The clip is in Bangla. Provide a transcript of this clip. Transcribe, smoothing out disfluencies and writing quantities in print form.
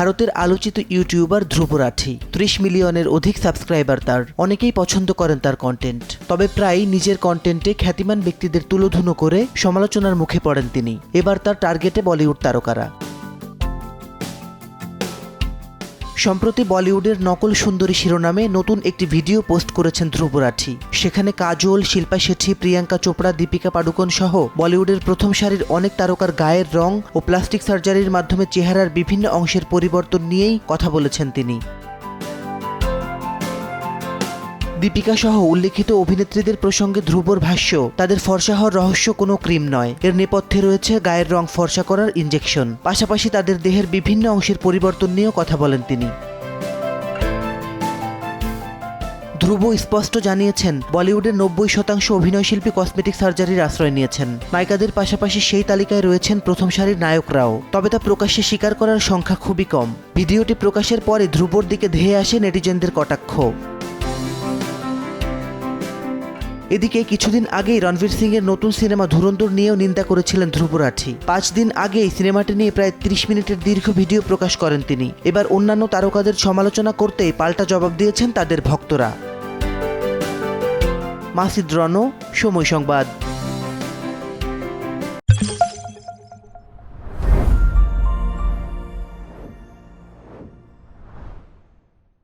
ভারতের আলোচিত ইউটিউবার ধ্রুব রাঠি। 30 মিলিয়নের অধিক সাবস্ক্রাইবার তার। অনেকেই পছন্দ করেন তার কন্টেন্ট। তবে প্রায়ই নিজের কন্টেন্টে খ্যাতিমান ব্যক্তিদের তুলোধুনো করে সমালোচনার মুখে পড়েন তিনি। এবার তার টার্গেটে বলিউড তারকারা। সম্প্রতি বলিউডের নকল সুন্দরী শিরোনামে নতুন একটি ভিডিও পোস্ট করেছেন ধ্রুব রাঠি। সেখানে কাজল, শিল্পা শেঠি, প্রিয়াঙ্কা চোপড়া, দীপিকা পাডুকোন সহ বলিউডের প্রথম সারির অনেক তারকার গায়ের রং ও প্লাস্টিক সার্জারির মাধ্যমে চেহারার বিভিন্ন অংশের পরিবর্তন নিয়েই কথা বলেছেন তিনি। দীপিকা সহ উল্লেখিত অভিনেত্রীদের প্রসঙ্গে ধ্রুবর ভাষ্য, তাদের ফর্সা হওয়ার রহস্য কোনো ক্রিম নয়, এর নেপথ্যে রয়েছে গায়ের রং ফর্সা করার ইনজেকশন। পাশাপাশি তাদের দেহের বিভিন্ন অংশের পরিবর্তন নিয়েও কথা বলেন তিনি। ধ্রুব স্পষ্ট জানিয়েছেন, বলিউডের 90% অভিনয়শিল্পী কসমেটিক সার্জারির আশ্রয় নিয়েছেন। নায়িকাদের পাশাপাশি সেই তালিকায় রয়েছেন প্রথম সারির নায়করাও, তবে তা প্রকাশ্যে স্বীকার করার সংখ্যা খুবই কম। ভিডিওটি প্রকাশের পরে ধ্রুবর দিকে ধেয়ে আসে নেটিজেনদের কটাক্ষ। এদিকে কিছুদিন আগেই রণবীর সিং এর নতুন সিনেমা ধুরন্ধর নিয়েও নিন্দা করেছিলেন ধ্রুব রাঠি। 5 দিন আগেই সিনেমাটি নিয়ে প্রায় 30 মিনিটের দীর্ঘ ভিডিও প্রকাশ করেন তিনি। এবার অন্যান্য তারকাদের সমালোচনা করতেই পাল্টা জবাব দিয়েছেন তাদের ভক্তরা। মাসিদ রনো, সময় সংবাদ।